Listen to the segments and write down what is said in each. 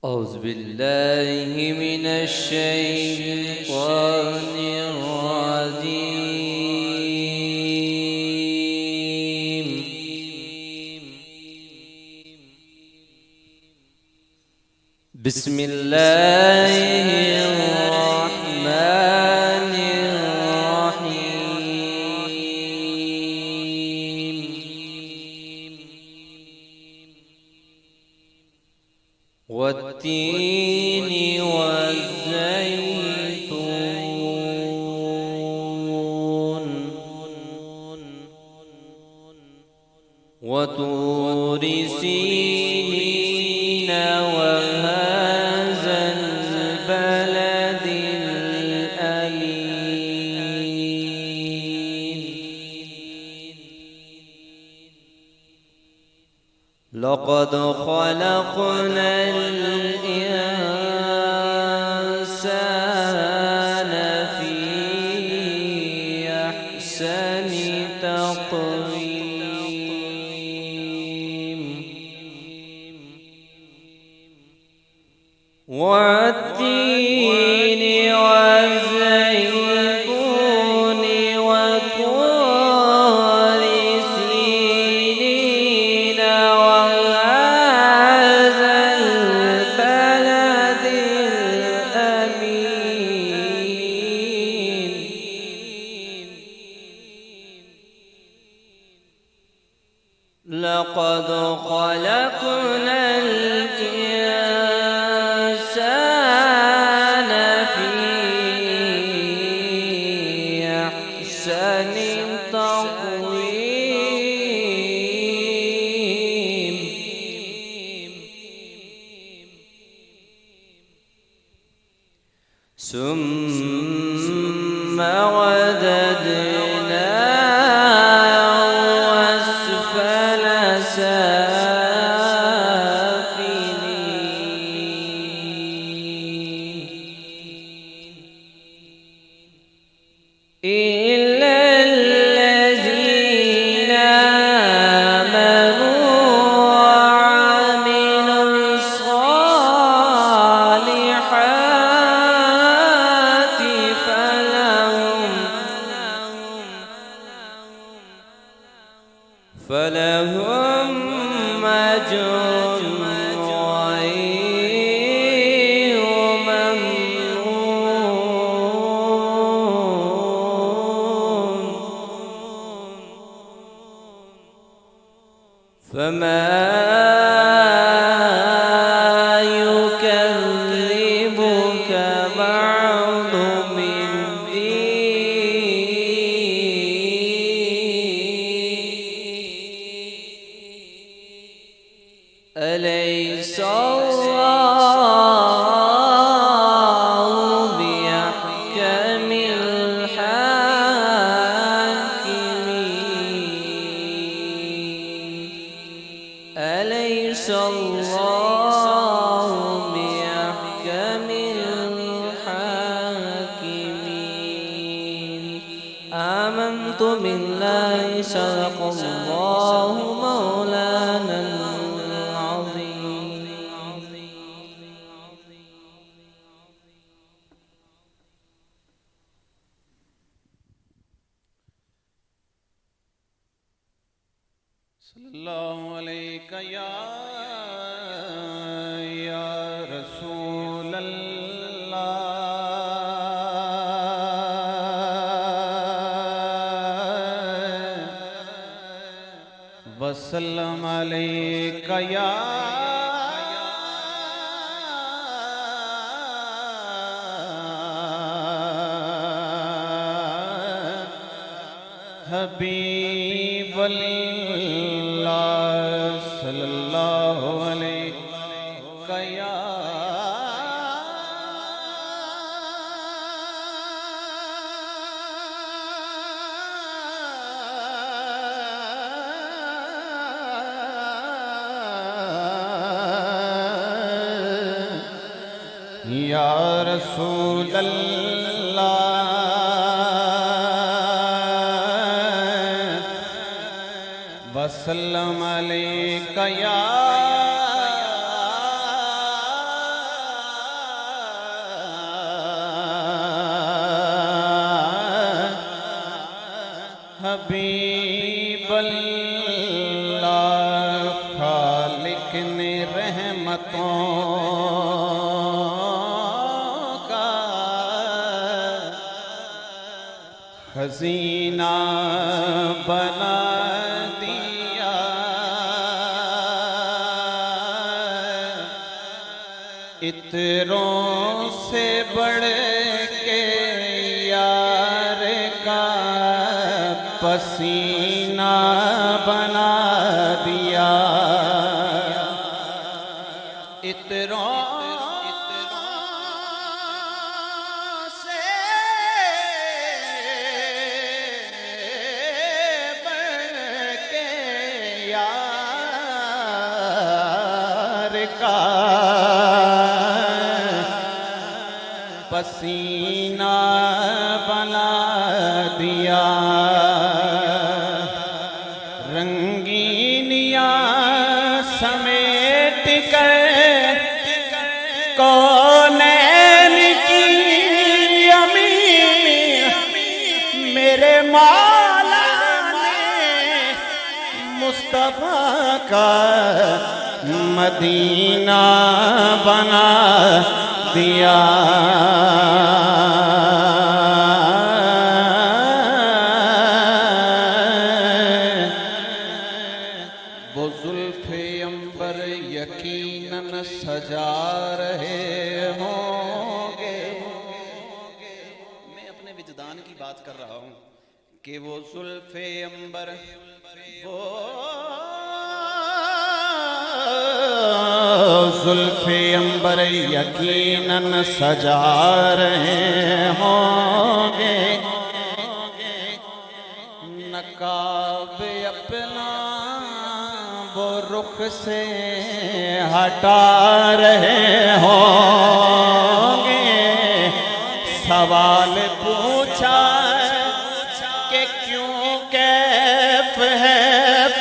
أعوذ بالله من الشيطان الرجيم. بسم الله الرحمن الرحيم. والتين والزيتون وطور سينين وهذا البلد الأمين. لقد خلقنا الإنسان في أحسن تقويم. والتين والزيتون وطور سينين وهذا البلد الأمين. لقد خلقنا الإنسان في أحسن تقويم. ثم رددناه أسفل سافلين إلا الذين آمنوا وعملوا الصالحات فلهم أجر غير ممنون. فما يكذبك بعد بالدين. أليس الله بأحكم الحاكمين؟ أليس الله بأحكم الحاكمين؟ آمنت بالله صدق الله مولانا العظيم. صلی اللہ علیہ یا رسول اللہ وسلم علیک یا حبیب اللہ صلی اللہ علیہ یا رسول اللہ وسلم علیک یا کا خزینہ بنا دیا، عطروں سے بڑھ کے یار کا پسینہ بنا دیا، عطروں سے بڑھ کے یار کا پسینہ بنا دیا، رنگینیاں سمیٹ کر کونین کی امین میرے مولا نے مصطفیٰ کا مدینہ بنا دیا، وہ زلف عنبر یقیناً سجا رہے ہوں گے، میں اپنے وجدان کی بات کر رہا ہوں کہ وہ زلف عنبر وہ زلف عنبر یقیناً سجا رہے ہوں گے، نقاب اپنا وہ رخ سے ہٹا رہے ہوں گے، سوال پوچھا کہ کیوں کیف ہے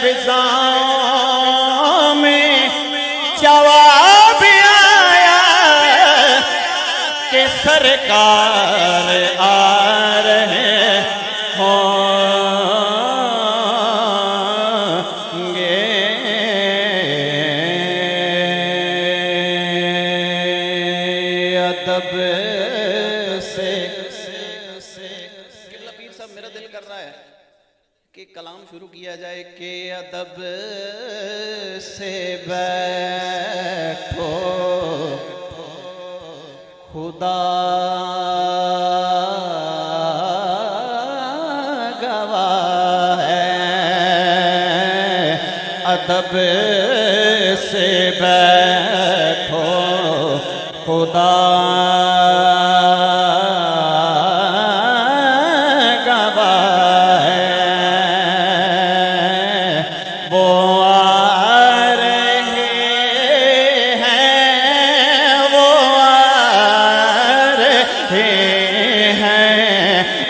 فضاؤں میں، جواب آیا کہ سرکار آ رہے ہوں گے، ادب سے قبلہ پیر صاحب میرا دل کر رہا ہے کہ کلام شروع کیا جائے کہ ادب سے بیٹھو خدا گواہ ہے، ادب سے بیٹھو خدا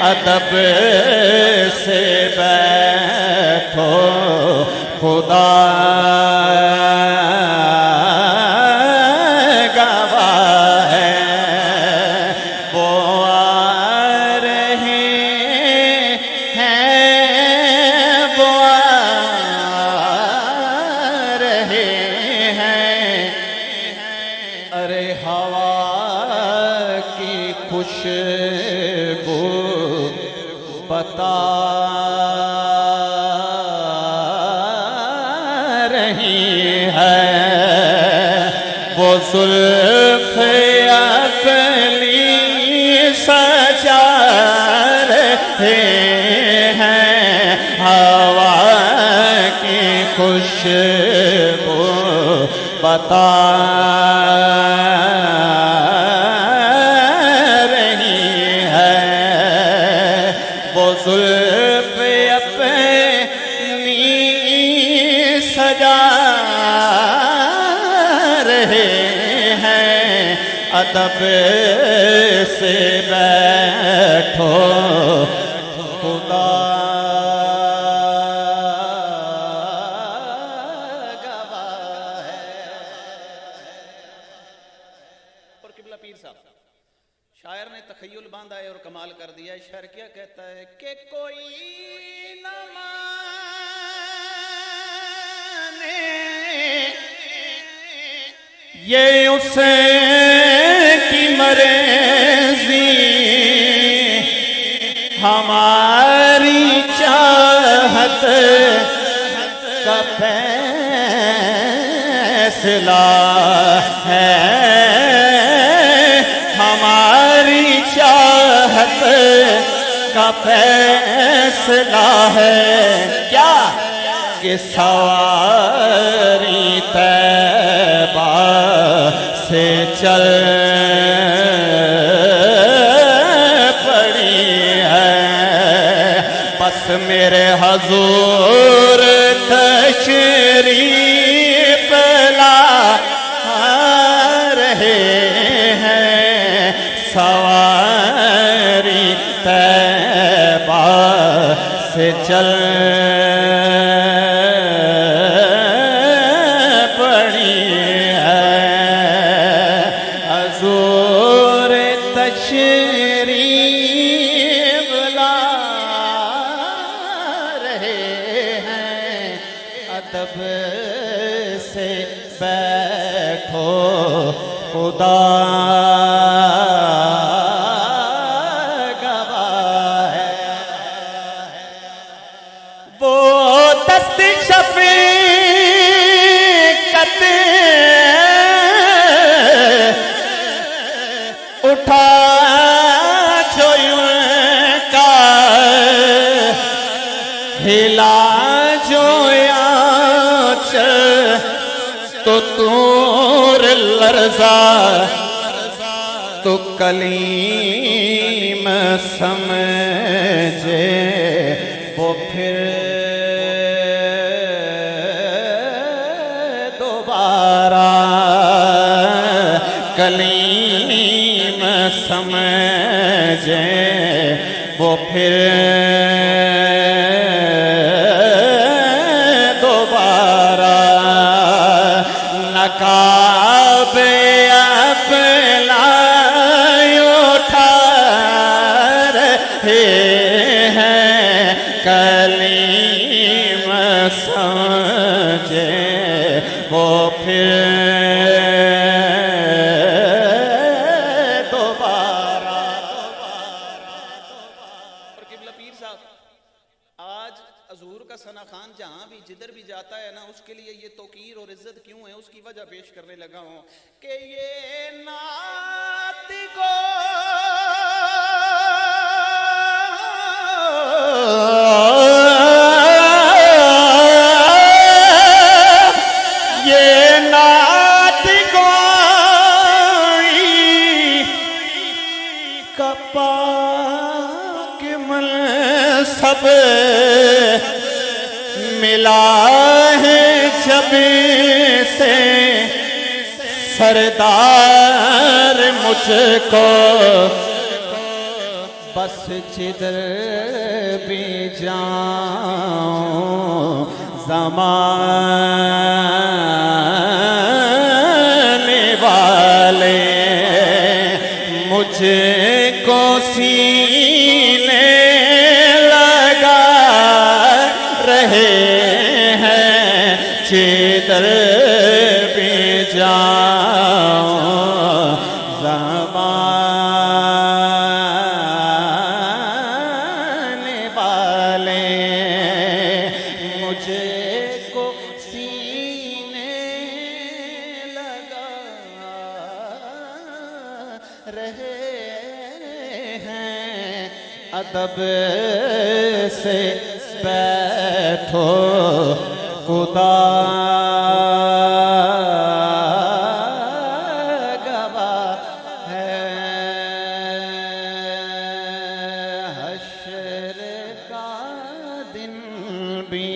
ادب سے بیٹھو خدا گواہ ہے، وہ آ رہے ہیں، وہ آ رہے ہیں، ارے ہوا کی خوشبو بتا رہی ہے، وہ زلف اپنی سجا رہے ہیں، ہوا کی خوشبو بتا زلف اپنی سجا رہے ہیں، ادب سے بیٹھو خدا گواہ ہے۔ اور قبلہ پیر صاحب شاعر نے تخیل باندھا ہے اور کمال کر دیا ہے، شاعر کیا کہتا ہے کہ کوئی نہ مانے یہ اس کی مرضی ہماری چاہت کا فیصلہ ہے، ہماری چاہت کا فیصلہ ہے، کیا کہ سواری طیبہ سے چل پڑی ہے، بس میرے حضور تشریف لا رہے ہیں، سواری طیبہ سے چل پڑی ہے، حضور تشریف لا رہے ہیں، ادب سے بیٹھو خدا گواہ ہے، وہ دست شفیقت اٹھا جو یوں کا ہلا جو آنچ تو تور لرزا تو کلیم سمجھے وہ پھر دوبارہ کلیم سمجھے وہ پھر دوبارہ نقاب اپنا اٹھا رہے ہیں، کلیم سمجھے وہ پھر دوبارہ۔ اور قبلہ پیر صاحب، آج حضور کا ثنا خان جہاں بھی جدھر بھی جاتا ہے نا، اس کے لیے یہ توقیر اور عزت کیوں ہے، اس کی وجہ پیش کرنے لگا ہوں کہ یہ نعت گو پاک منصب ملا ہے جب سے سردار مجھ کو، بس جدھر بھی جاؤں زمانے والے مجھ کو سینے لگا رہے ہیں، جدھر بھی جاؤں زمانے والے مجھ کو سینے لگا رہے ہیں، ادب سے بیٹھو خدا گواہ ہے، حشر کا دن بھی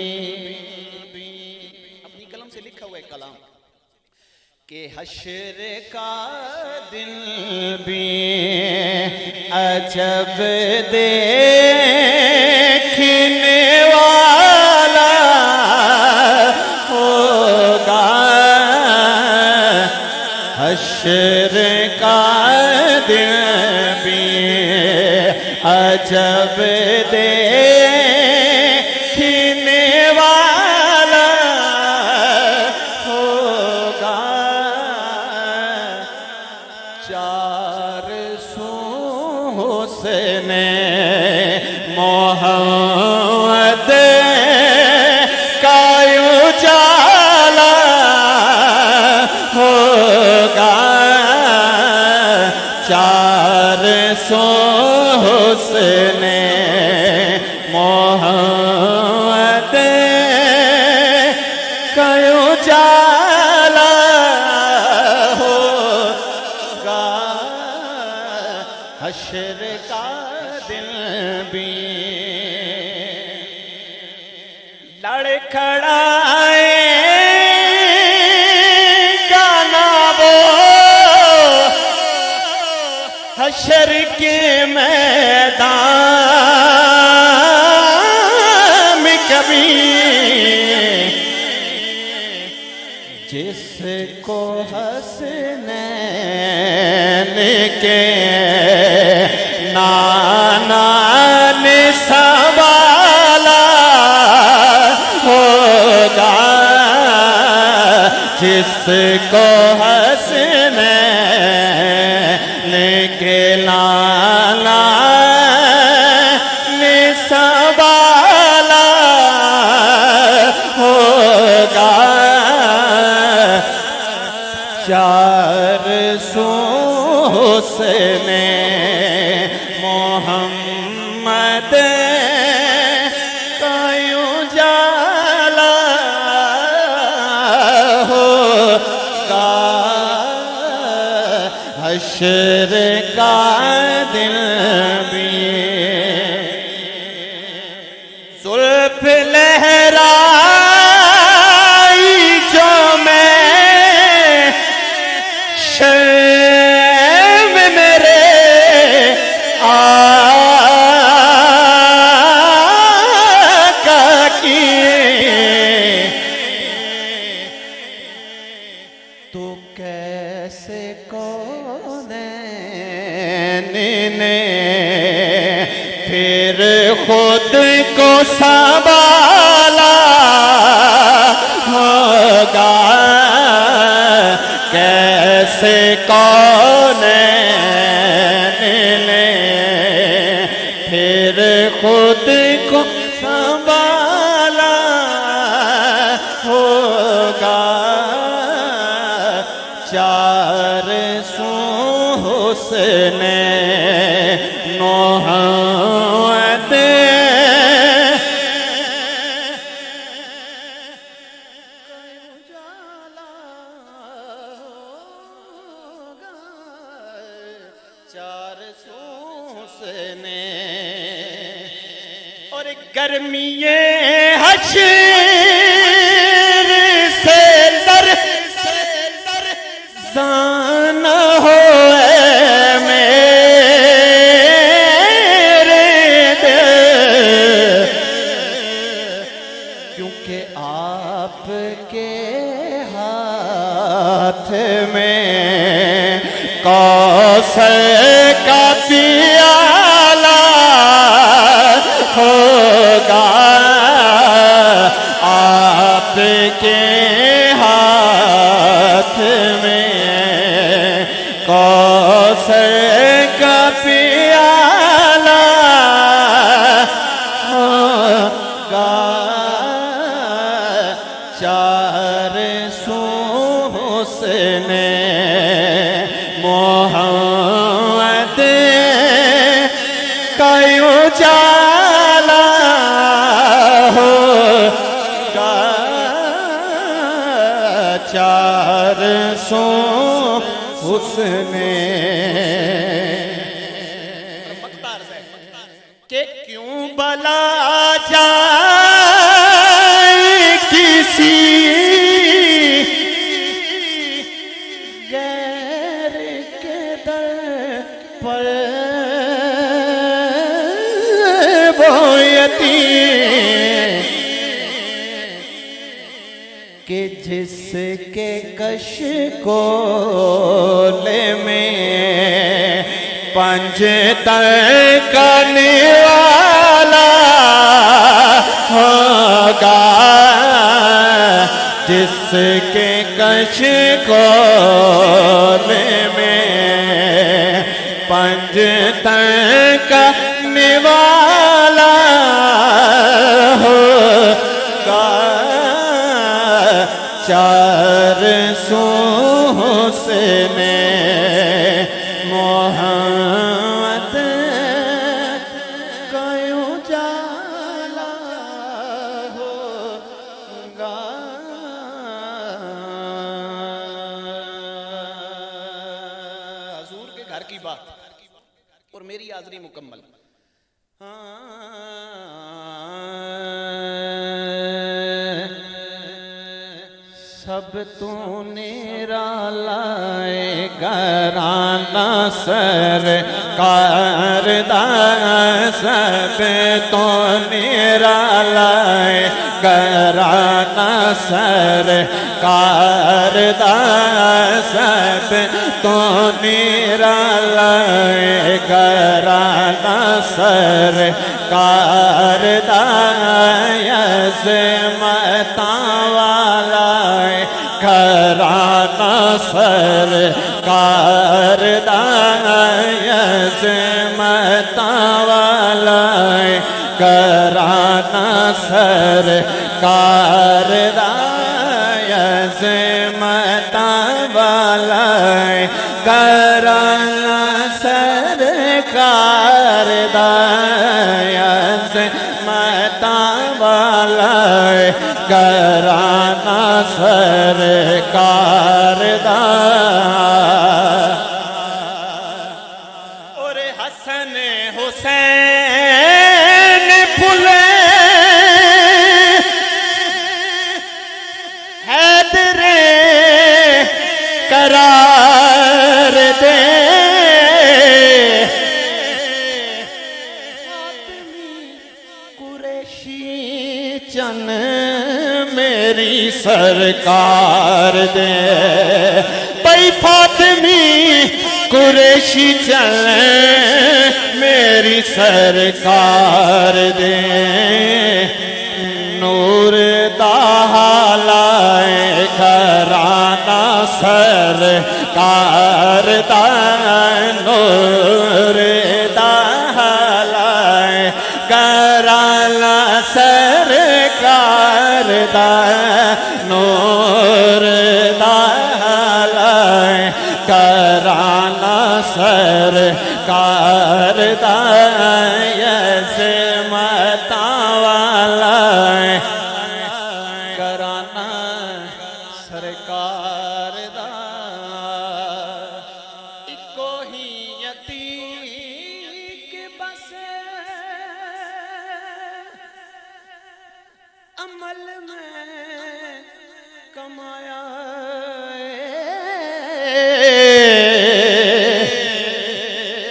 اپنی قلم سے لکھا ہوا ہے کلام کہ حشر کا دن بھی عجب دیکھنے والا ہوگا، حشر کا دن بھی عجب دیکھنے والا ہوگا، چار سو سے محمد کا اجالا ہوگا، چار سو سے محمد کا اجالا ہوگا، حشر کا دن بھی لڑکھڑائے گا نہ وہ حشر کے میدان میں کبھی، جس کو حسنین کے نانا نے سنبھالا ہوگا، جس کو حسنین کے نانا نے سنبھالا ہوگا، چار سو سے محمد کا اجالا ہوگا، حشر کا دن بھی زلف لہرائی جو میں شرم میرے آقا کی، تو کیسے کونین نے پھر خود کو سنبھالا ہوگا، کیسے کونین نے پھر خود کو سنبھالا ہوگا، چار سو سے محمد چار سو سے اور گرمی حشر سے لرزان ہوئے میرے دل، کیونکہ آپ کے ہاتھ میں کوثر کا پیالہ ہوگا، آپ کے ہاتھ میں کوثر کا پیالہ ہوگا، چار سو سے محمد کا اجالا ہوگا، چار سو حسن کہ کیوں بلا جائے کسی غیر کے در پر وہ یتیم، کہ جس کے کشکول میں پنج ترکنے والا ہوگا، جس کے کشکول میں پنج تن کرنے والا ہوگا، چار سو سے میں محمد کا اجالا ہوگا۔ حضور کے گھر کی بات اور میری حاضری مکمل۔ سب تو نرالائے گھرانہ سرکار دا، سب تو نرالائے گھرانہ سرکار دا، سب تو نرالائے گھرانہ سرکار دا، عظمتاں والا گھرانہ سرکار دا، عظمتاں والا گھرانہ سرکار دا، عظمتاں والا گھرانہ سرکار دا، عظمتاں والا گھرانہ سرکار دا۔ اور حسن حسین پھولے حیدر قرار دے، قریشی چن میری سرکار دے، بھائی فاطمی قریشی چن میری سرکار دے، نور دا حالائے گھرانہ سرکار دا، نور دا حالائے گھرانہ سرکار دا، نور دا حالائے گھرانہ سرکار دا، عظمتاں والا گھرانہ سرکار دا۔ اکو ہی یتیم کے بس عمل میں کمایا،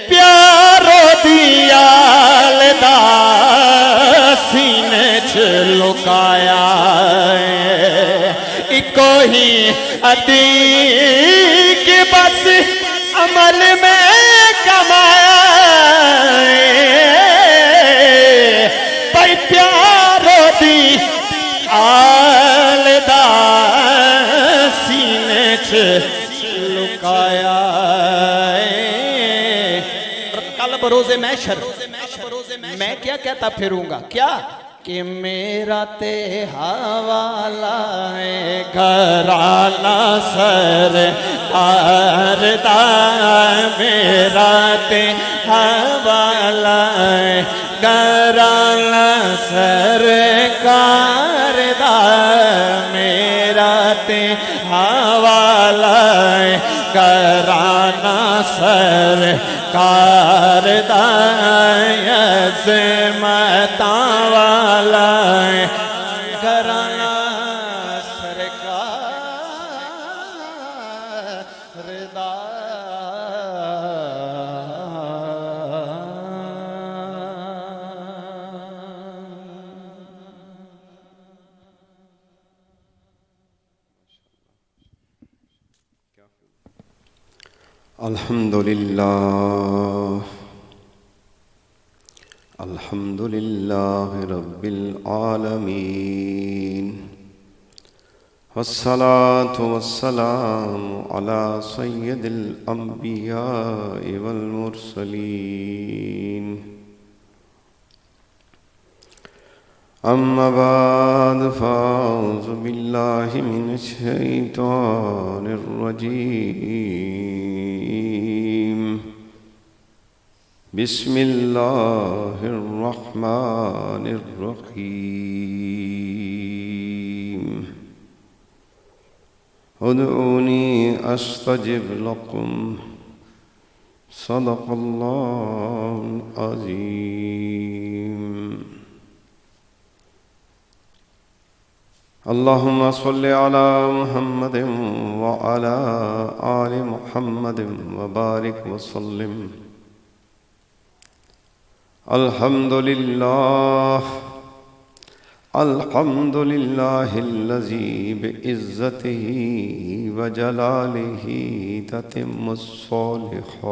پیارو دیال دا سینے چ لکایا، اکو ہی عتیق بس عمل میں کمایا، بھائی پیارو دیال دا سینے چ لکایا۔ کل بروز محشر میں کیا کہتا پھروں گا، کیا کہ میرا تے حوالہ ہے گھرانہ سرکار دا، میرا تے حوالہ ہے گھرانہ سرکار دا، میرا تے حوالہ ہے گھرانہ سرکار دا، عظمتاں والا گھرانہ سرکار دا۔ الحمد لله رب العالمين والصلاة والسلام على سيد الأنبياء والمرسلين أما بعد فأعوذ بالله من الشيطان الرجيم بسم الله الرحمن الرحيم ادعوني استجب لكم صدق الله العظيم اللهم صل على محمد وعلى آل محمد وبارك وسلم الحمد لله الذي بعزته وجلاله تتم الصالحات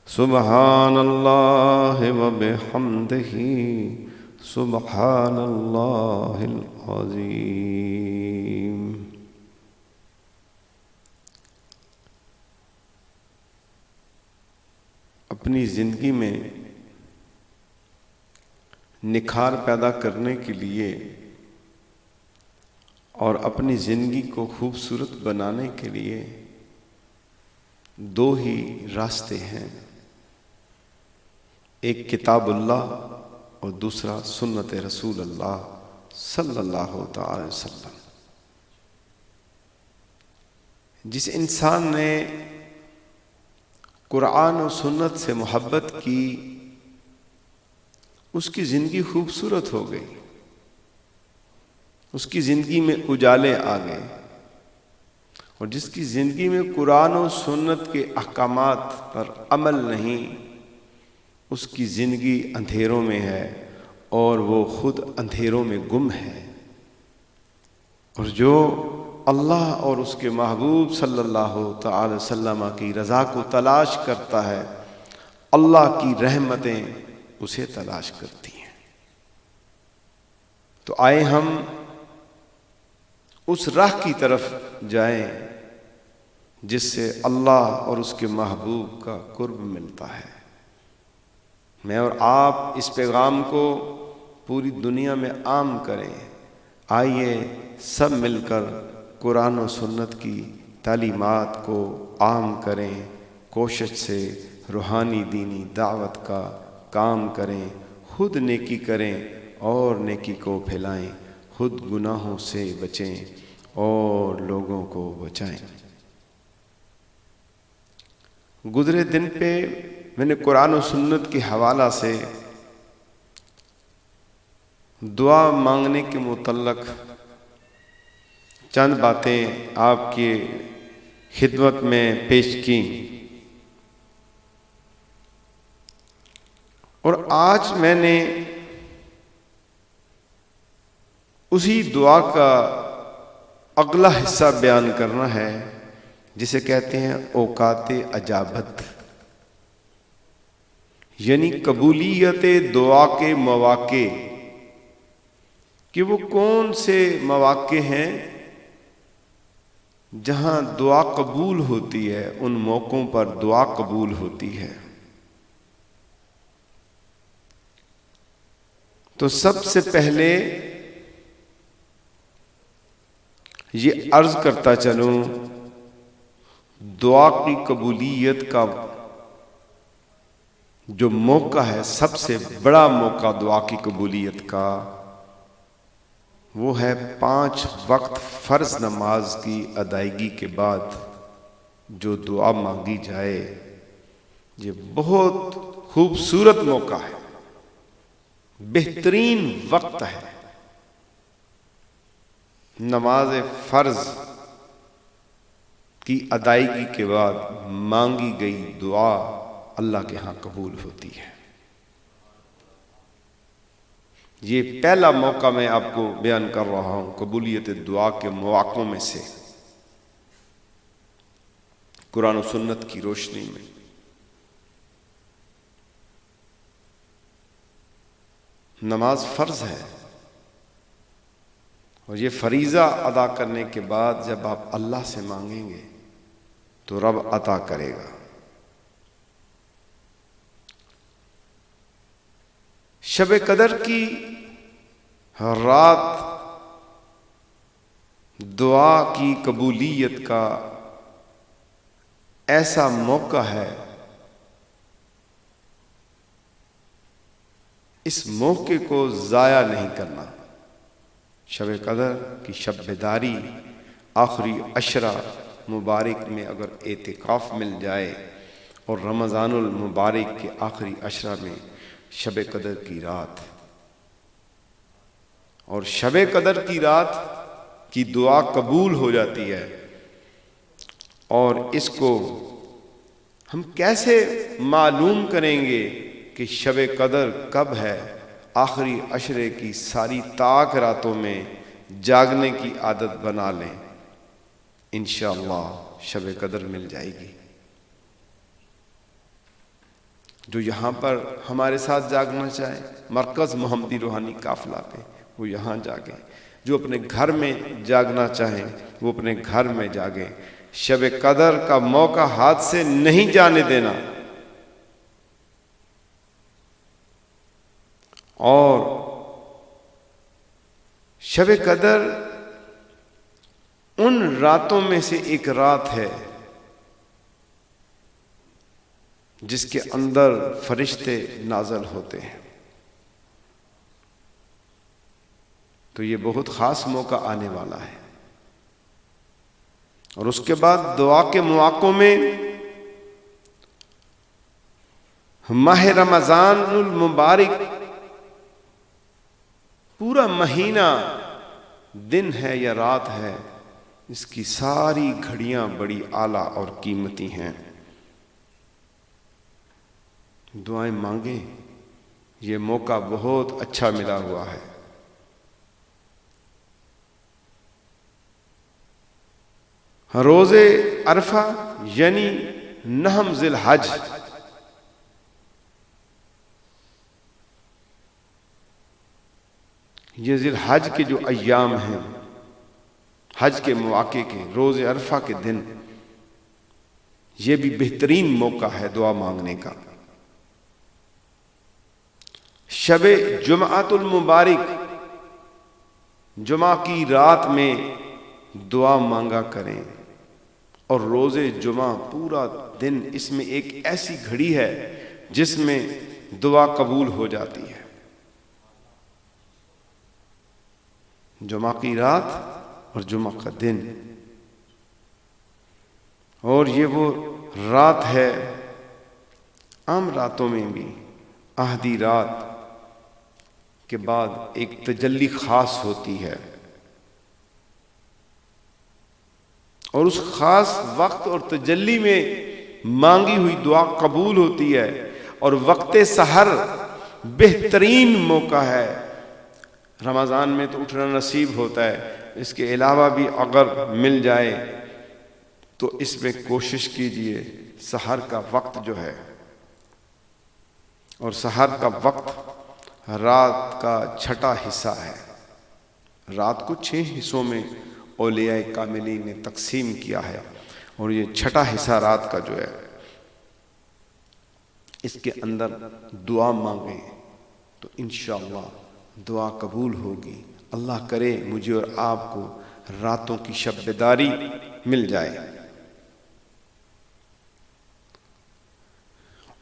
سبحان الله وبحمده سبحان اللہ العظیم۔ اپنی زندگی میں نکھار پیدا کرنے کے لیے اور اپنی زندگی کو خوبصورت بنانے کے لیے دو ہی راستے ہیں، ایک کتاب اللہ اور دوسرا سنت رسول اللہ صلی اللہ تعالی وسلم۔ جس انسان نے قرآن و سنت سے محبت کی اس کی زندگی خوبصورت ہو گئی، اس کی زندگی میں اجالے آ گئے، اور جس کی زندگی میں قرآن و سنت کے احکامات پر عمل نہیں، اس کی زندگی اندھیروں میں ہے اور وہ خود اندھیروں میں گم ہے۔ اور جو اللہ اور اس کے محبوب صلی اللہ تعالی وسلم کی رضا کو تلاش کرتا ہے، اللہ کی رحمتیں اسے تلاش کرتی ہیں۔ تو آئے ہم اس راہ کی طرف جائیں جس سے اللہ اور اس کے محبوب کا قرب ملتا ہے۔ میں اور آپ اس پیغام کو پوری دنیا میں عام کریں۔ آئیے سب مل کر قرآن و سنت کی تعلیمات کو عام کریں، کوشش سے روحانی دینی دعوت کا کام کریں، خود نیکی کریں اور نیکی کو پھیلائیں، خود گناہوں سے بچیں اور لوگوں کو بچائیں۔ گزرے دن پہ میں نے قرآن و سنت کے حوالہ سے دعا مانگنے کے متعلق چند باتیں آپ کی خدمت میں پیش کی، اور آج میں نے اسی دعا کا اگلا حصہ بیان کرنا ہے جسے کہتے ہیں اوقات اجابت، یعنی قبولیت دعا کے مواقع، کہ وہ کون سے مواقع ہیں جہاں دعا قبول ہوتی ہے، ان موقعوں پر دعا قبول ہوتی ہے۔ تو سب سے پہلے یہ عرض کرتا چلوں، دعا کی قبولیت کا جو موقع ہے، سب سے بڑا موقع دعا کی قبولیت کا، وہ ہے 5 وقت فرض نماز کی ادائیگی کے بعد جو دعا مانگی جائے۔ یہ بہت خوبصورت موقع ہے، بہترین وقت ہے۔ نماز فرض کی ادائیگی کے بعد مانگی گئی دعا اللہ کے ہاں قبول ہوتی ہے۔ یہ پہلا موقع میں آپ کو بیان کر رہا ہوں قبولیت دعا کے مواقعوں میں سے، قرآن و سنت کی روشنی میں۔ نماز فرض ہے، اور یہ فریضہ ادا کرنے کے بعد جب آپ اللہ سے مانگیں گے تو رب عطا کرے گا۔ شب قدر کی رات دعا کی قبولیت کا ایسا موقع ہے، اس موقع کو ضائع نہیں کرنا۔ شب قدر کی شب بیداری آخری عشرہ مبارک میں اگر اعتکاف مل جائے اور رمضان المبارک کے آخری عشرہ میں شب قدر کی رات، اور شب قدر کی رات کی دعا قبول ہو جاتی ہے، اور اس کو ہم کیسے معلوم کریں گے کہ شب قدر کب ہے؟ آخری عشرے کی ساری طاق راتوں میں جاگنے کی عادت بنا لیں، انشاءاللہ شب قدر مل جائے گی۔ جو یہاں پر ہمارے ساتھ جاگنا چاہے مرکز محمدی روحانی قافلہ پہ، وہ یہاں جاگیں۔ جو اپنے گھر میں جاگنا چاہیں وہ اپنے گھر میں جاگیں۔ شب قدر کا موقع ہاتھ سے نہیں جانے دینا، اور شب قدر ان راتوں میں سے ایک رات ہے جس کے اندر فرشتے نازل ہوتے ہیں۔ تو یہ بہت خاص موقع آنے والا ہے، اور اس کے بعد دعا کے مواقعوں میں ماہ رمضان المبارک پورا مہینہ دن ہے یا رات ہے، اس کی ساری گھڑیاں بڑی اعلیٰ اور قیمتی ہیں۔ دعائیں مانگیں، یہ موقع بہت اچھا ملا ہوا ہے۔ روز عرفہ یعنی 9 ذی الحج، یہ ذی الحج کے جو ایام ہیں، حج کے مواقع کے روز عرفہ کے دن، یہ بھی بہترین موقع ہے دعا مانگنے کا۔ شب جمعۃ المبارک، جمعہ کی رات میں دعا مانگا کریں، اور روز جمعہ پورا دن، اس میں ایک ایسی گھڑی ہے جس میں دعا قبول ہو جاتی ہے۔ جمعہ کی رات اور جمعہ کا دن، اور یہ وہ رات ہے، عام راتوں میں بھی آدھی رات کے بعد ایک تجلی خاص ہوتی ہے، اور اس خاص وقت اور تجلی میں مانگی ہوئی دعا قبول ہوتی ہے، اور وقت سحر بہترین موقع ہے۔ رمضان میں تو اٹھنا نصیب ہوتا ہے، اس کے علاوہ بھی اگر مل جائے تو اس میں کوشش کیجئے سحر کا وقت جو ہے، اور سحر کا وقت رات کا 6واں حصہ ہے۔ رات کو 6 حصوں میں اولیاء کاملین نے تقسیم کیا ہے، اور یہ 6واں حصہ رات کا جو ہے، اس کے اندر دعا مانگیں تو انشاءاللہ دعا قبول ہوگی۔ اللہ کرے مجھے اور آپ کو راتوں کی شب بیداری مل جائے۔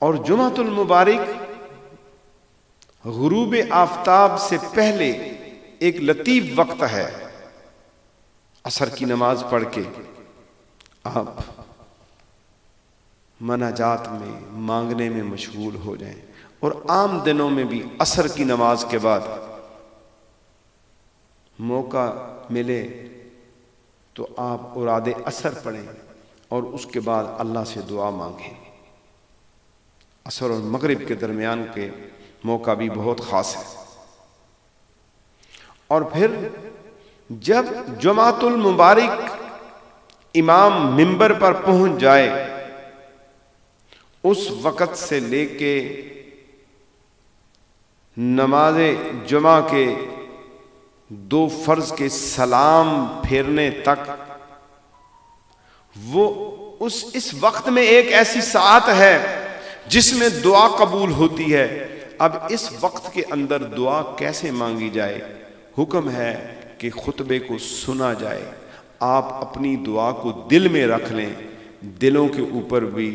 اور جمعۃ المبارک غروب آفتاب سے پہلے ایک لطیف وقت ہے، عصر کی نماز پڑھ کے آپ مناجات میں مانگنے میں مشغول ہو جائیں، اور عام دنوں میں بھی عصر کی نماز کے بعد موقع ملے تو آپ اوراد عصر پڑھیں، اور اس کے بعد اللہ سے دعا مانگیں۔ عصر اور مغرب کے درمیان کے موقع بھی بہت خاص ہے۔ اور پھر جب جمعۃ المبارک امام منبر پر پہنچ جائے، اس وقت سے لے کے نماز جمعہ کے دو فرض کے سلام پھیرنے تک، وہ اس وقت میں ایک ایسی ساعت ہے جس میں دعا قبول ہوتی ہے۔ اب اس وقت کے اندر دعا کیسے مانگی جائے؟ حکم ہے کہ خطبے کو سنا جائے، آپ اپنی دعا کو دل میں رکھ لیں۔ دلوں کے اوپر بھی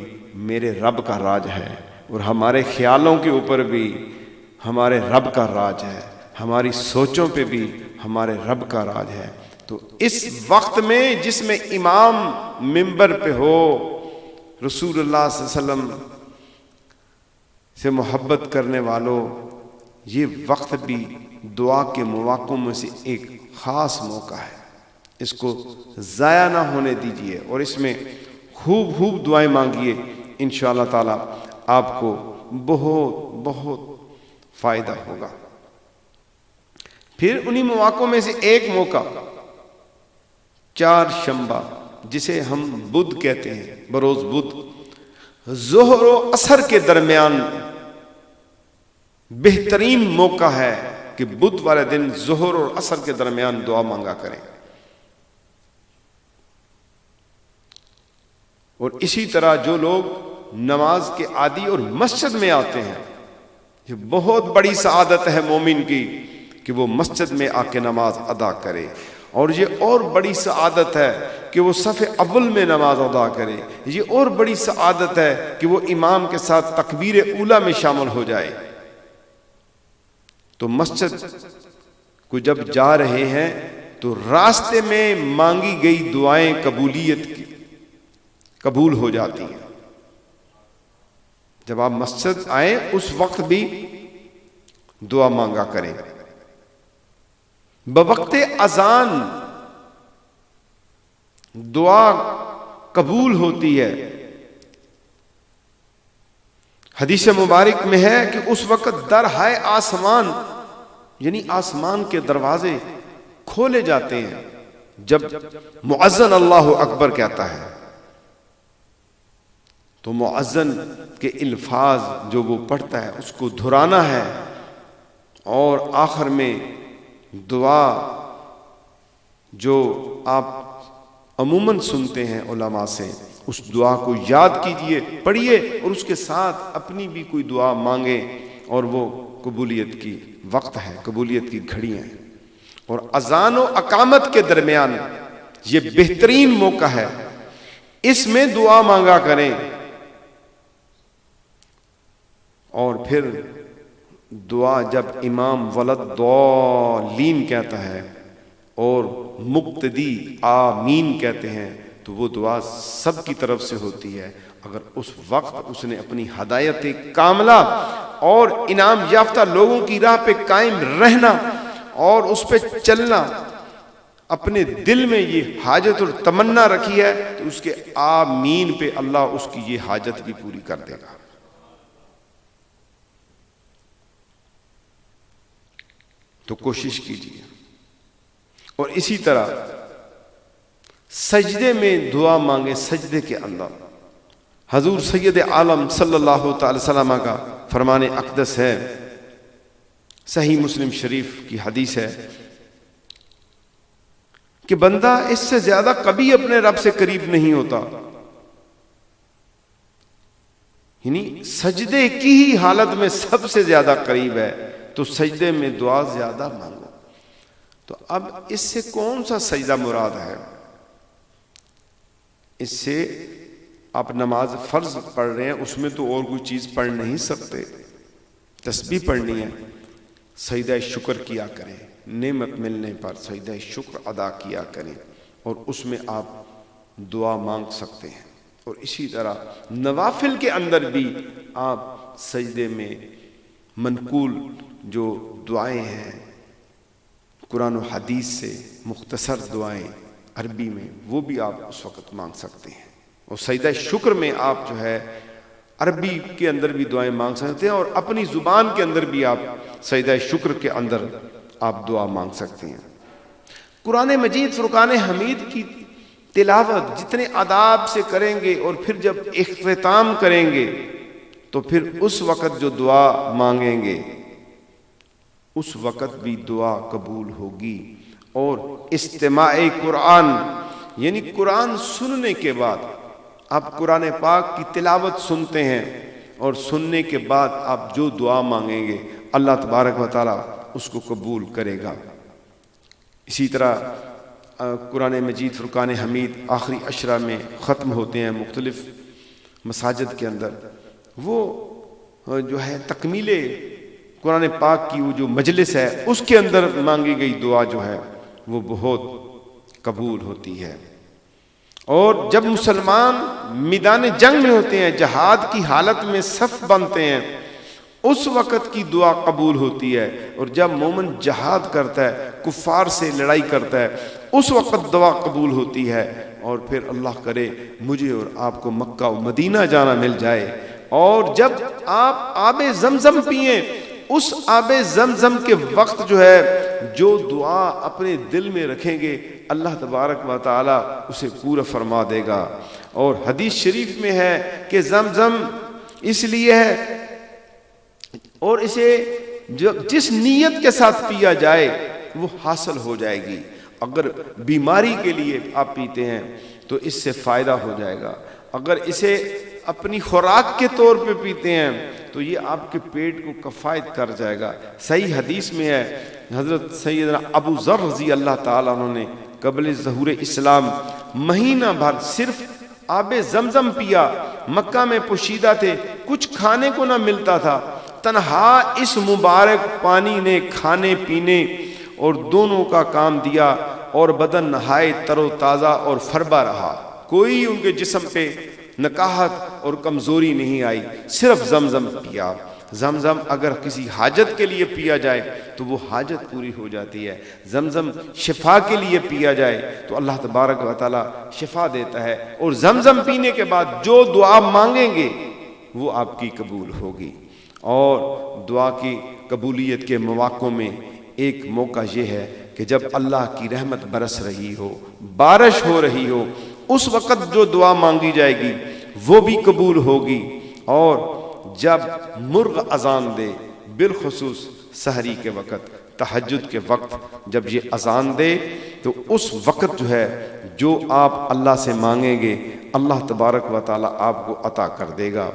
میرے رب کا راج ہے، اور ہمارے خیالوں کے اوپر بھی ہمارے رب کا راج ہے، ہماری سوچوں پہ بھی ہمارے رب کا راج ہے۔ تو اس وقت میں جس میں امام منبر پہ ہو، رسول اللہ صلی اللہ علیہ وسلم سے محبت کرنے والوں، یہ وقت بھی دعا کے مواقع میں سے ایک خاص موقع ہے، اس کو ضائع نہ ہونے دیجیے، اور اس میں خوب خوب دعائیں مانگیے، انشاءاللہ تعالی آپ کو بہت بہت فائدہ ہوگا۔ پھر انہی مواقع میں سے ایک موقع چار شنبہ، جسے ہم بدھ کہتے ہیں، بروز بدھ، ظہر و عصر کے درمیان بہترین موقع ہے کہ بدھ والے دن ظہر اور عصر کے درمیان دعا مانگا کریں۔ اور اسی طرح جو لوگ نماز کے عادی اور مسجد میں آتے ہیں، یہ بہت بڑی سعادت ہے مومن کی کہ وہ مسجد میں آ کے نماز ادا کرے، اور یہ اور بڑی سعادت ہے کہ وہ صف اول میں نماز ادا کرے، یہ اور بڑی سعادت ہے کہ وہ امام کے ساتھ تکبیر اولیٰ میں شامل ہو جائے۔ تو مسجد کو جب جا رہے ہیں تو راستے میں مانگی گئی دعائیں قبولیت کی قبول ہو جاتی ہیں۔ جب آپ مسجد آئیں اس وقت بھی دعا مانگا کریں۔ بوقت اذان دعا قبول ہوتی ہے۔ حدیث مبارک میں ہے کہ اس وقت درہائے آسمان، یعنی آسمان کے دروازے کھولے جاتے ہیں جب مؤذن اللہ اکبر کہتا ہے، تو مؤذن کے الفاظ جو وہ پڑھتا ہے اس کو دہرانا ہے، اور آخر میں دعا جو آپ عموماً سنتے ہیں علماء سے، اس دعا کو یاد کیجئے، پڑھیے، اور اس کے ساتھ اپنی بھی کوئی دعا مانگے، اور وہ قبولیت کی وقت ہے، قبولیت کی گھڑیاں ہیں۔ اور اذان و اقامت کے درمیان یہ بہترین موقع ہے، اس میں دعا مانگا کریں۔ اور پھر دعا جب امام ولدالضالین کہتا ہے اور مقتدی آمین کہتے ہیں، تو وہ دعا سب کی طرف سے ہوتی ہے۔ اگر اس وقت اس نے اپنی ہدایت کاملہ اور انعام یافتہ لوگوں کی راہ پہ قائم رہنا اور اس پہ چلنا، اپنے دل میں یہ حاجت اور تمنا رکھی ہے، تو اس کے آمین پہ اللہ اس کی یہ حاجت بھی پوری کر دے گا۔ تو کوشش کیجیے۔ اور اسی طرح سجدے میں دعا مانگے، سجدے کے اندر حضور سید عالم صلی اللہ تعالی وسلم کا فرمان اقدس ہے، صحیح مسلم شریف کی حدیث ہے کہ بندہ اس سے زیادہ کبھی اپنے رب سے قریب نہیں ہوتا، یعنی سجدے کی ہی حالت میں سب سے زیادہ قریب ہے، تو سجدے میں دعا زیادہ مانگو۔ تو اب اس سے کون سا سجدہ مراد ہے؟ اس سے آپ نماز فرض پڑھ رہے ہیں، اس میں تو اور کوئی چیز پڑھ نہیں سکتے، تسبیح پڑھنی ہے، سجدہ شکر کیا کریں، نعمت ملنے پر سجدہ شکر ادا کیا کریں، اور اس میں آپ دعا مانگ سکتے ہیں۔ اور اسی طرح نوافل کے اندر بھی آپ سجدے میں منقول جو دعائیں ہیں قرآن و حدیث سے، مختصر دعائیں عربی میں، وہ بھی آپ اس وقت مانگ سکتے ہیں۔ اور سجدہ شکر میں آپ جو ہے عربی کے اندر بھی دعائیں مانگ سکتے ہیں، اور اپنی زبان کے اندر بھی آپ سجدہ شکر کے اندر آپ دعا مانگ سکتے ہیں۔ قرآن مجید فرقان حمید کی تلاوت جتنے آداب سے کریں گے، اور پھر جب اختتام کریں گے، تو پھر اس وقت جو دعا مانگیں گے اس وقت بھی دعا قبول ہوگی۔ اور استماع قرآن یعنی قرآن سننے کے بعد آپ قرآن پاک کی تلاوت سنتے ہیں اور سننے کے بعد آپ جو دعا مانگیں گے اللہ تبارک و تعالیٰ اس کو قبول کرے گا۔ اسی طرح قرآن مجید فرقان حمید آخری عشرہ میں ختم ہوتے ہیں مختلف مساجد کے اندر، وہ جو ہے تکمیل قرآن پاک کی وہ جو مجلس ہے اس کے اندر مانگی گئی دعا جو ہے وہ بہت قبول ہوتی ہے۔ اور جب مسلمان میدان جنگ میں ہوتے ہیں، جہاد کی حالت میں صف بنتے ہیں، اس وقت کی دعا قبول ہوتی ہے۔ اور جب مومن جہاد کرتا ہے، کفار سے لڑائی کرتا ہے، اس وقت دعا قبول ہوتی ہے۔ اور پھر اللہ کرے مجھے اور آپ کو مکہ و مدینہ جانا مل جائے، اور جب آپ آب زمزم پئیں، اس آب زمزم کے وقت جو ہے جو دعا اپنے دل میں رکھیں گے اللہ تبارک و تعالی اسے پورا فرما دے گا۔ اور حدیث شریف میں ہے کہ زمزم اس لیے ہے، اور اسے جس نیت کے ساتھ پیا جائے وہ حاصل ہو جائے گی۔ اگر بیماری کے لیے آپ پیتے ہیں تو اس سے فائدہ ہو جائے گا، اگر اسے اپنی خوراک کے طور پہ پیتے ہیں تو یہ آپ کے پیٹ کو کفایت کر جائے گا۔ صحیح حدیث میں ہے، حضرت سیدنا ابو ذر رضی اللہ تعالیٰ عنہ نے قبل ظہور اسلام مہینہ بھر صرف آب زمزم پیا، مکہ میں پوشیدہ تھے، کچھ کھانے کو نہ ملتا تھا، تنہا اس مبارک پانی نے کھانے پینے اور دونوں کا کام دیا، اور بدن نہایت تر و تازہ اور فربا رہا، کوئی ان کے جسم پہ نکاہت اور کمزوری نہیں آئی، صرف زمزم پیا۔ زمزم اگر کسی حاجت کے لیے پیا جائے تو وہ حاجت پوری ہو جاتی ہے، زمزم شفا کے لیے پیا جائے تو اللہ تبارک و تعالی شفا دیتا ہے، اور زمزم پینے کے بعد جو دعا مانگیں گے وہ آپ کی قبول ہوگی۔ اور دعا کی قبولیت کے مواقع میں ایک موقع یہ ہے کہ جب اللہ کی رحمت برس رہی ہو، بارش ہو رہی ہو، اس وقت جو دعا مانگی جائے گی وہ بھی قبول ہوگی۔ اور جب مرغ اذان دے، بالخصوص سحری کے وقت، تہجد کے وقت جب یہ اذان دے تو اس وقت جو ہے جو آپ اللہ سے مانگیں گے اللہ تبارک و تعالی آپ کو عطا کر دے گا۔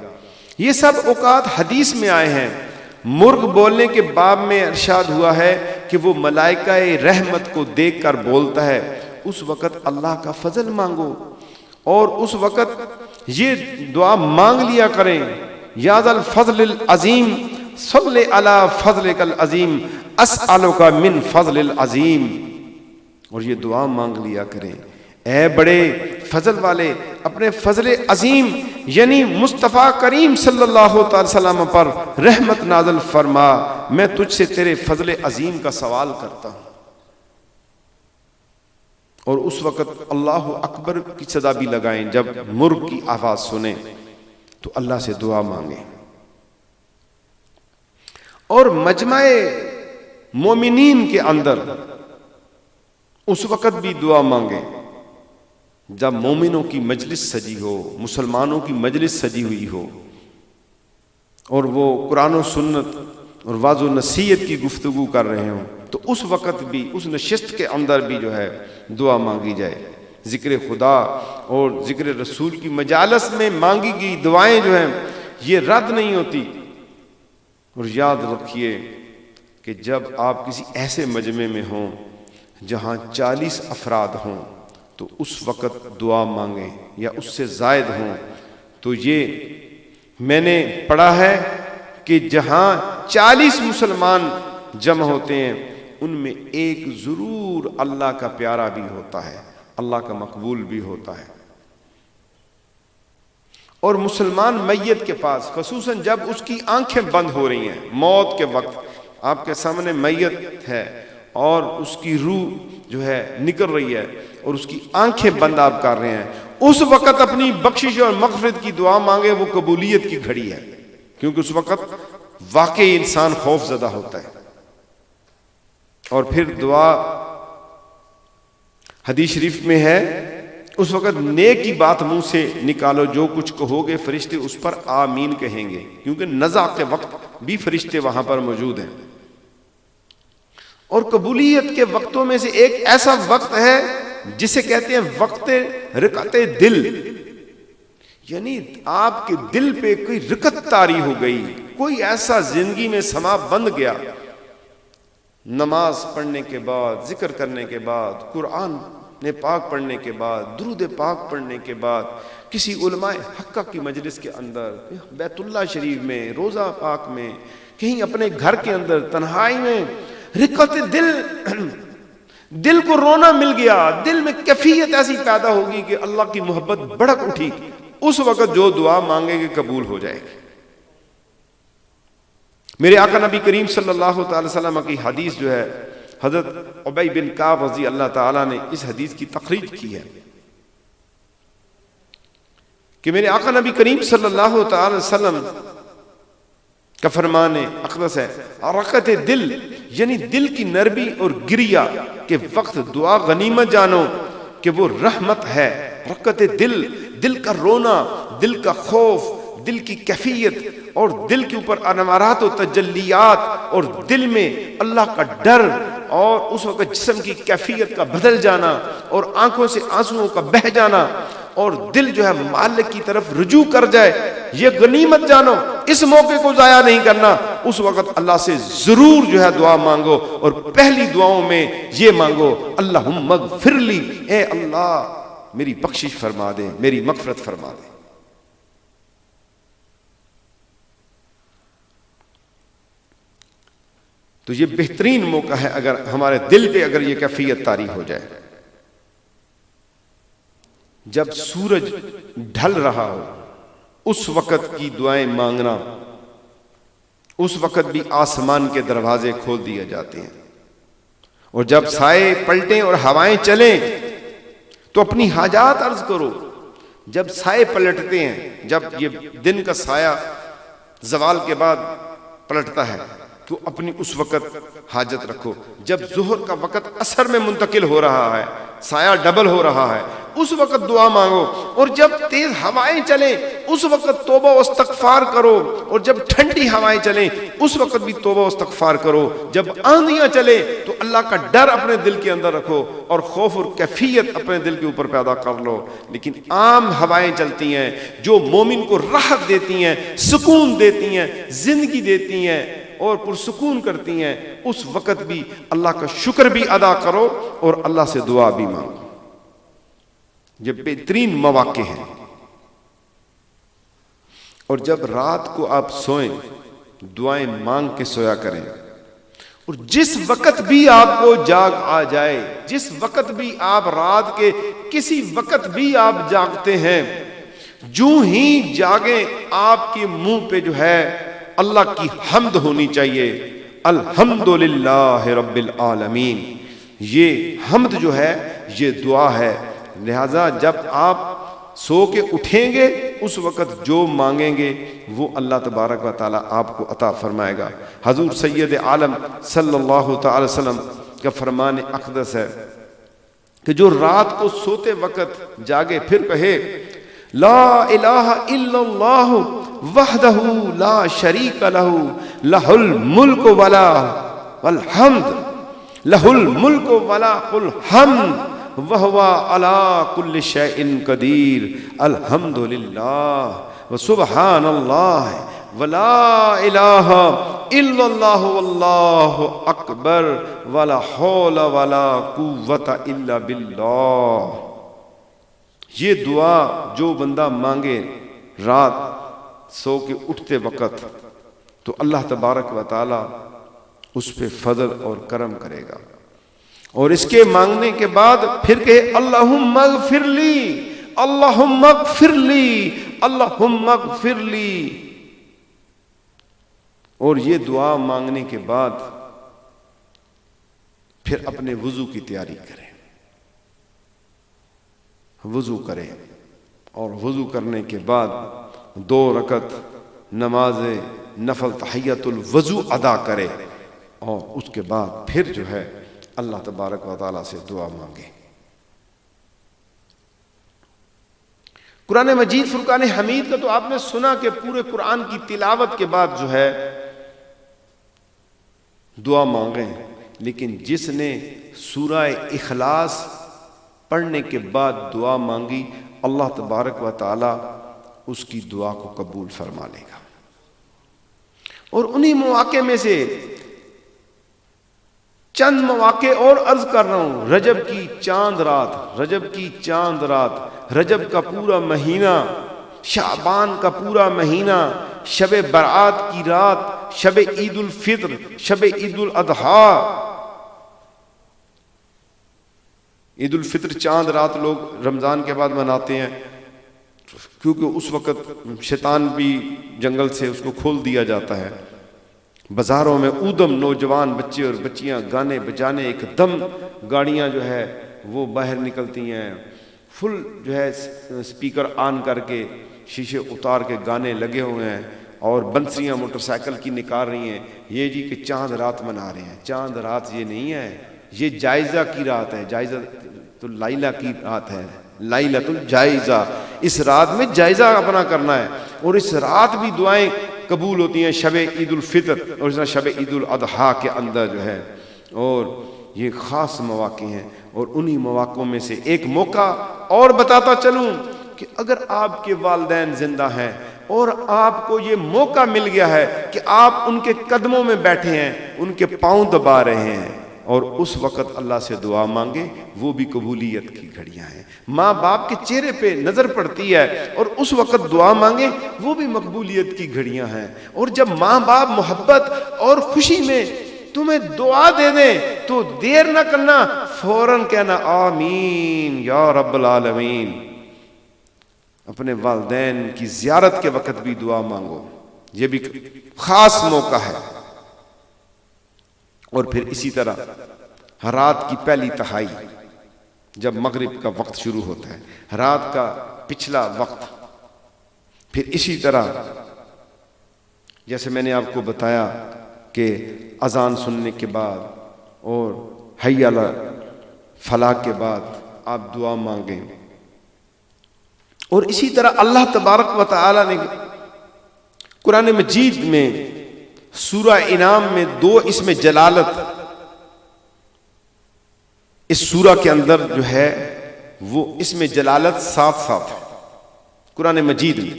یہ سب اوقات حدیث میں آئے ہیں۔ مرغ بولنے کے باب میں ارشاد ہوا ہے کہ وہ ملائکہ رحمت کو دیکھ کر بولتا ہے، اس وقت اللہ کا فضل مانگو، اور اس وقت یہ دعا مانگ لیا کریں، یا ذا الفضل العظیم صلی علی فضلک العظیم اسألک من فضل العظیم، اور یہ دعا مانگ لیا کریں، اے بڑے فضل والے اپنے فضل عظیم یعنی مصطفیٰ کریم صلی اللہ تعالی وسلم پر رحمت نازل فرما، میں تجھ سے تیرے فضل عظیم کا سوال کرتا ہوں۔ اور اس وقت اللہ اکبر کی صدا بھی لگائیں، جب مرغ کی آواز سنیں تو اللہ سے دعا مانگیں، اور مجمع مومنین کے اندر اس وقت بھی دعا مانگیں جب مومنوں کی مجلس سجی ہو، مسلمانوں کی مجلس سجی ہوئی ہو، اور وہ قرآن و سنت اور واعظ و نصیحت کی گفتگو کر رہے ہوں، تو اس وقت بھی اس نشست کے اندر بھی جو ہے دعا مانگی جائے۔ ذکر خدا اور ذکر رسول کی مجالس میں مانگی گئی دعائیں جو ہیں یہ رد نہیں ہوتی۔ اور یاد رکھیے کہ جب آپ کسی ایسے مجمع میں ہوں جہاں 40 افراد ہوں تو اس وقت دعا مانگیں، یا اس سے زائد ہوں تو یہ میں نے پڑھا ہے کہ جہاں 40 مسلمان جمع ہوتے ہیں ان میں ایک ضرور اللہ کا پیارا بھی ہوتا ہے، اللہ کا مقبول بھی ہوتا ہے۔ اور مسلمان میت کے پاس خصوصاً جب اس کی آنکھیں بند ہو رہی ہیں، موت کے وقت آپ کے سامنے میت ہے اور اس کی روح جو ہے نکل رہی ہے اور اس کی آنکھیں بند آپ کر رہے ہیں، اس وقت اپنی بخشش اور مغفرت کی دعا مانگے، وہ قبولیت کی گھڑی ہے، کیونکہ اس وقت واقعی انسان خوف زدہ ہوتا ہے۔ اور پھر دعا حدیث شریف میں ہے اس وقت نیک کی بات منہ سے نکالو، جو کچھ کہو گے فرشتے اس پر آمین کہیں گے، کیونکہ نزع کے وقت بھی فرشتے وہاں پر موجود ہیں۔ اور قبولیت کے وقتوں میں سے ایک ایسا وقت ہے جسے کہتے ہیں وقت رکعت دل، یعنی آپ کے دل پہ کوئی رکعت طاری ہو گئی، کوئی ایسا زندگی میں سما بند گیا، نماز پڑھنے کے بعد، ذکر کرنے کے بعد، قرآن پاک پڑھنے کے بعد، درود پاک پڑھنے کے بعد، کسی علماء حقہ کی مجلس کے اندر، بیت اللہ شریف میں، روزہ پاک میں، کہیں اپنے گھر کے اندر تنہائی میں، رکعت دل کو رونا مل گیا، دل میں کیفیت ایسی پیدا ہوگی کہ اللہ کی محبت بڑک اٹھی، اس وقت جو دعا مانگے گے قبول ہو جائے گی۔ میرے آقا نبی کریم صلی اللہ تعالی وسلم کی حدیث جو ہے، حضرت ابی بن کعب رضی اللہ تعالیٰ نے اس حدیث کی تخریج کی ہے کہ میرے آقا نبی کریم صلی اللہ تعالی وسلم کا فرمان اقدس ہے، رکعت دل یعنی دل کی نرمی اور گریا کے وقت دعا غنیمت جانو کہ وہ رحمت ہے۔ رکعت دل، دل کا رونا، دل کا خوف، دل کی کیفیت اور دل کے اوپر انوارات و تجلیات اور دل میں اللہ کا ڈر اور اس وقت جسم کی کیفیت کا بدل جانا اور آنکھوں سے آنسوؤں کا بہہ جانا اور دل جو ہے مالک کی طرف رجوع کر جائے، یہ غنیمت جانو، اس موقع کو ضائع نہیں کرنا۔ اس وقت اللہ سے ضرور جو ہے دعا مانگو، اور پہلی دعاؤں میں یہ مانگو، اللہم اغفر لی، اے اللہ میری بخشش فرما دے، میری مغفرت فرما دے۔ تو یہ بہترین موقع ہے اگر ہمارے دل پہ اگر یہ کیفیت طاری ہو جائے، جب سورج ڈھل رہا ہو اس وقت کی دعائیں مانگنا، اس وقت بھی آسمان کے دروازے کھول دیے جاتے ہیں، اور جب سائے پلٹیں اور ہوائیں چلیں تو اپنی حاجات عرض کرو۔ جب سائے پلٹتے ہیں، جب یہ دن کا سایہ زوال کے بعد پلٹتا ہے تو اپنی اس وقت حاجت رکھو۔ جب ظہر کا وقت عصر میں منتقل ہو رہا ہے، سایہ ڈبل ہو رہا ہے، اس وقت دعا مانگو، اور جب تیز ہوائیں چلیں اس وقت توبہ و استغفار کرو، اور جب ٹھنڈی ہوائیں چلیں اس وقت بھی توبہ و استغفار کرو۔ جب آندھیاں چلیں تو اللہ کا ڈر اپنے دل کے اندر رکھو اور خوف اور کیفیت اپنے دل کے اوپر پیدا کر لو۔ لیکن عام ہوائیں چلتی ہیں جو مومن کو راحت دیتی ہیں، سکون دیتی ہیں، زندگی دیتی ہیں اور پرسکون کرتی ہیں، اس وقت بھی اللہ کا شکر بھی ادا کرو اور اللہ سے دعا بھی مانگو۔ یہ بہترین مواقع ہیں۔ اور جب رات کو آپ سوئیں دعائیں مانگ کے سویا کریں، اور جس وقت بھی آپ کو جاگ آ جائے، جس وقت بھی آپ رات کے کسی وقت بھی آپ جاگتے ہیں، جو ہی جاگیں آپ کے منہ پہ جو ہے اللہ کی حمد ہونی چاہیے، الحمدللہ رب العالمین۔ یہ حمد جو ہے یہ دعا ہے۔ لہذا جب آپ سو کے اٹھیں گے اس وقت جو مانگیں گے وہ اللہ تبارک و تعالیٰ آپ کو عطا فرمائے گا۔ حضور سید عالم صلی اللہ تعالی وسلم کا فرمان اقدس ہے کہ جو رات کو سوتے وقت جاگے پھر کہے، لا الہ الا اللہ وحدہ لا شریک لہ، لہ الملک ولا والحمد، لہ الملک ولا الحمد وَهُوَ عَلَىٰ كُلِّ شَيْءٍ قَدِيرٌ، الحمدللہ وسبحان اللہ ولا الہ الا اللہ واللہ اکبر ولا حول ولا قوت الا باللہ۔ یہ دعا جو بندہ مانگے رات سو کے اٹھتے وقت تو اللہ تبارک و تعالی اس پہ فضل اور کرم کرے گا۔ اور اس کے مانگنے کے بعد پھر کہے، اللہم اغفر لی، اللہم اغفر لی، اللہم اغفر لی۔ اور یہ دعا مانگنے کے بعد پھر اپنے وضو کی تیاری کریں، وضو کریں، اور وضو کرنے کے بعد 2 رکعت نماز نفل تحیت الوضو ادا کرے، اور اس کے بعد پھر جو ہے اللہ تبارک و تعالیٰ سے دعا مانگے۔ قرآن مجید فرقان حمید کا تو آپ نے سنا کہ پورے قرآن کی تلاوت کے بعد جو ہے دعا مانگیں، لیکن جس نے سورہ اخلاص پڑھنے کے بعد دعا مانگی اللہ تبارک و تعالی اس کی دعا کو قبول فرما لے گا۔ اور انہی مواقع میں سے چند مواقع اور عرض کر رہا ہوں۔ رجب کی چاند رات، رجب کی چاند رات، رجب کا پورا مہینہ، شعبان کا پورا مہینہ، شب برات کی رات، شب عید الفطر، شب عید الاضحیٰ۔ عید الفطر چاند رات لوگ رمضان کے بعد مناتے ہیں، کیونکہ اس وقت شیطان بھی جنگل سے اس کو کھول دیا جاتا ہے۔ بازاروں میں اودم نوجوان بچے اور بچیاں گانے بجانے، ایک دم گاڑیاں جو ہے وہ باہر نکلتی ہیں، فل جو ہے سپیکر آن کر کے شیشے اتار کے گانے لگے ہوئے ہیں، اور بنسیاں موٹر سائیکل کی نکال رہی ہیں، یہ جی کہ چاند رات منا رہے ہیں۔ چاند رات یہ نہیں ہے، یہ جائزہ کی رات ہے، جائزہ تو لائلہ کی رات ہے، لائلۃ الجائزہ۔ اس رات میں جائزہ اپنا کرنا ہے، اور اس رات بھی دعائیں قبول ہوتی ہیں، شب عید الفطر اور اس طرح شب عید الاضحیٰ کے اندر جو ہے۔ اور یہ خاص مواقع ہیں، اور انہی مواقعوں میں سے ایک موقع اور بتاتا چلوں کہ اگر آپ کے والدین زندہ ہیں اور آپ کو یہ موقع مل گیا ہے کہ آپ ان کے قدموں میں بیٹھے ہیں، ان کے پاؤں دبا رہے ہیں، اور اس وقت اللہ سے دعا مانگے، وہ بھی قبولیت کی گھڑیاں ہیں۔ ماں باپ کے چہرے پہ نظر پڑتی ہے اور اس وقت دعا مانگے، وہ بھی مقبولیت کی گھڑیاں ہیں۔ اور جب ماں باپ محبت اور خوشی میں تمہیں دعا دے دیں تو دیر نہ کرنا، فوراً کہنا آمین یا رب العالمین۔ اپنے والدین کی زیارت کے وقت بھی دعا مانگو، یہ بھی خاص موقع ہے۔ اور پھر اسی طرح رات کی پہلی تہائی، جب مغرب کا وقت شروع ہوتا ہے، رات کا پچھلا وقت، پھر اسی طرح جیسے میں نے آپ کو بتایا کہ اذان سننے کے بعد اور حی علی فلاح کے بعد آپ دعا مانگیں۔ اور اسی طرح اللہ تبارک و تعالی نے قرآن مجید میں سورہ انعام میں 2 اسم جلالت اس سورہ کے اندر جو ہے وہ اسم جلالت ساتھ ساتھ ہے قرآن مجید میں۔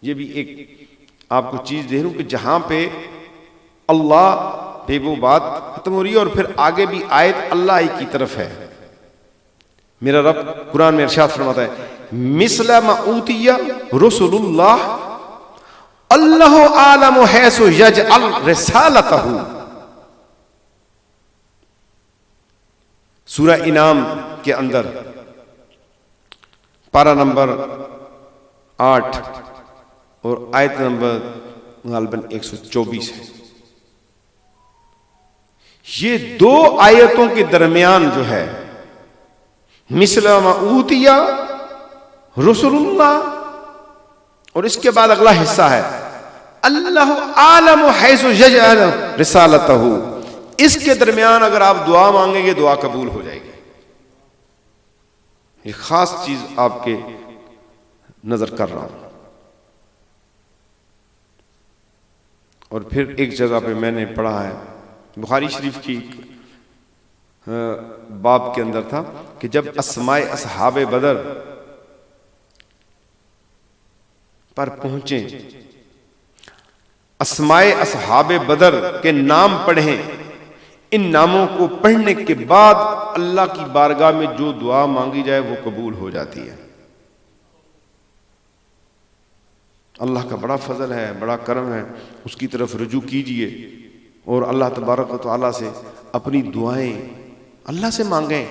یہ بھی ایک آپ کو چیز دے رہا ہوں کہ جہاں پہ اللہ پہ وہ بات ختم ہو رہی ہے اور پھر آگے بھی آیت اللہ ہی کی طرف ہے۔ میرا رب قرآن میں ارشاد فرماتا ہے مثل ما اوتی رسول اللہ اللہ عالم حیث یجعل رسالتہ۔ سورہ انعام کے اندر پارہ نمبر 8 اور آیت نمبر غالباً 124 ہے۔ یہ 2 آیتوں کے درمیان جو ہے مثل ما اوتی رسول اللہ، اور اس کے بعد اگلا حصہ ہے اللہ عالم حیث یجعل رسالتہ۔ اس کے درمیان اگر آپ دعا مانگیں گے دعا قبول ہو جائے گی۔ یہ خاص چیز آپ کے نظر کر رہا ہوں۔ اور پھر ایک جگہ پہ میں نے پڑھا ہے بخاری شریف کی باب کے اندر تھا کہ جب اسماء اصحاب بدر پر پہنچیں، اسماء اصحاب بدر کے نام پڑھیں، ان ناموں کو پڑھنے کے بعد اللہ کی بارگاہ میں جو دعا مانگی جائے وہ قبول ہو جاتی ہے۔ اللہ کا بڑا فضل ہے، بڑا کرم ہے، اس کی طرف رجوع کیجئے اور اللہ تبارک و تعالیٰ سے اپنی دعائیں اللہ سے مانگیں۔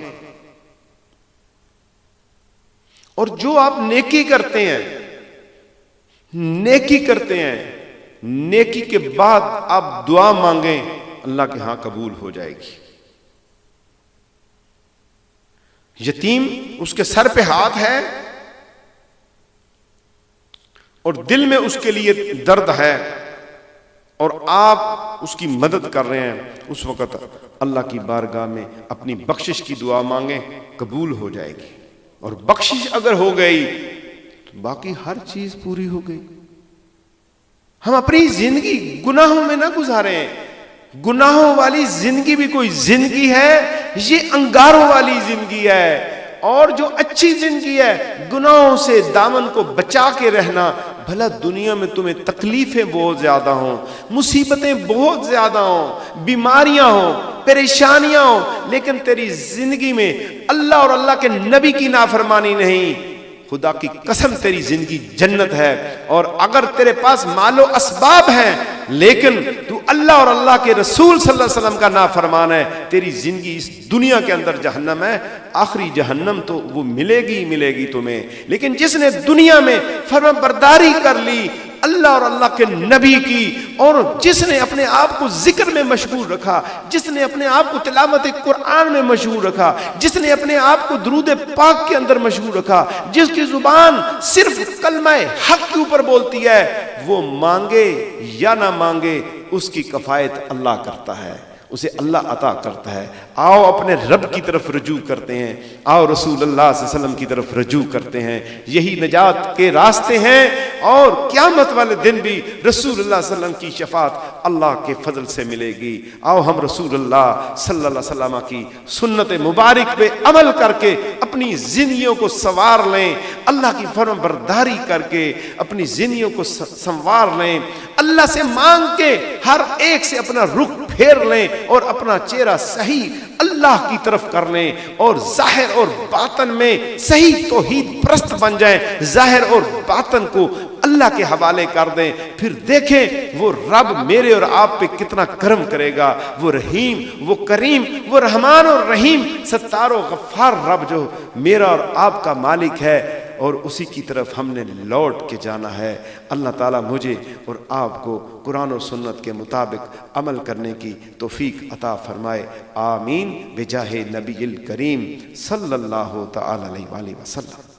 اور جو آپ نیکی کرتے ہیں، نیکی کرتے ہیں، نیکی کے بعد آپ دعا مانگیں، اللہ کے ہاں قبول ہو جائے گی۔ یتیم اس کے سر پہ ہاتھ ہے اور دل میں اس کے لیے درد ہے اور آپ اس کی مدد کر رہے ہیں، اس وقت اللہ کی بارگاہ میں اپنی بخشش کی دعا مانگیں، قبول ہو جائے گی۔ اور بخشش اگر ہو گئی تو باقی ہر چیز پوری ہو گئی۔ ہم اپنی زندگی گناہوں میں نہ گزاریں، گناہوں والی زندگی بھی کوئی زندگی ہے، یہ انگاروں والی زندگی ہے۔ اور جو اچھی زندگی ہے، گناہوں سے دامن کو بچا کے رہنا۔ بھلا دنیا میں تمہیں تکلیفیں بہت زیادہ ہوں، مصیبتیں بہت زیادہ ہوں، بیماریاں ہوں، پریشانیاں ہوں، لیکن تیری زندگی میں اللہ اور اللہ کے نبی کی نافرمانی نہیں، خدا کی قسم تیری زندگی جنت ہے۔ اور اگر تیرے پاس مال و اسباب ہیں لیکن تو اللہ اور اللہ کے رسول صلی اللہ علیہ وسلم کا نافرمان ہے، تیری زندگی اس دنیا کے اندر جہنم ہے، آخری جہنم تو وہ ملے گی تمہیں۔ لیکن جس نے دنیا میں فرمان برداری کر لی اللہ اور اللہ کے نبی کی، اور جس نے اپنے آپ کو ذکر میں مشغول رکھا، جس نے اپنے آپ کو تلاوت قرآن میں مشغول رکھا، جس نے اپنے آپ کو درود پاک کے اندر مشغول رکھا، جس کی زبان صرف کلمہ حق کے اوپر بولتی ہے، وہ مانگے یا نہ مانگے اس کی کفایت اللہ کرتا ہے، اسے اللہ عطا کرتا ہے۔ آؤ اپنے رب کی طرف رجوع کرتے ہیں، آؤ رسول اللہ صلی اللہ علیہ وسلم کی طرف رجوع کرتے ہیں، یہی نجات کے راستے ہیں۔ اور قیامت والے دن بھی رسول اللہ صلی اللہ علیہ وسلم کی شفاعت اللہ کے فضل سے ملے گی۔ آؤ ہم رسول اللہ صلی اللہ علیہ وسلم کی سنت مبارک پہ عمل کر کے اپنی زندگیوں کو سنوار لیں، اللہ کی فرمان برداری کر کے اپنی زندگیوں کو سنوار لیں، اللہ سے مانگ کے ہر ایک سے اپنا رخ پھیر لیں اور اپنا چہرہ صحیح اللہ کی طرف کر لیں، اور ظاہر اور باطن میں صحیح توحید پرست بن جائیں، ظاہر اور باطن کو اللہ کے حوالے کر دیں۔ پھر دیکھیں وہ رب میرے اور آپ پہ کتنا کرم کرے گا، وہ رحیم، وہ کریم، وہ رحمان اور رحیم، ستار و غفار رب جو میرا اور آپ کا مالک ہے، اور اسی کی طرف ہم نے لوٹ کے جانا ہے۔ اللہ تعالیٰ مجھے اور آپ کو قرآن و سنت کے مطابق عمل کرنے کی توفیق عطا فرمائے، آمین بجاہ نبی الکریم صلی اللہ تعالی علیہ وآلہ وسلم۔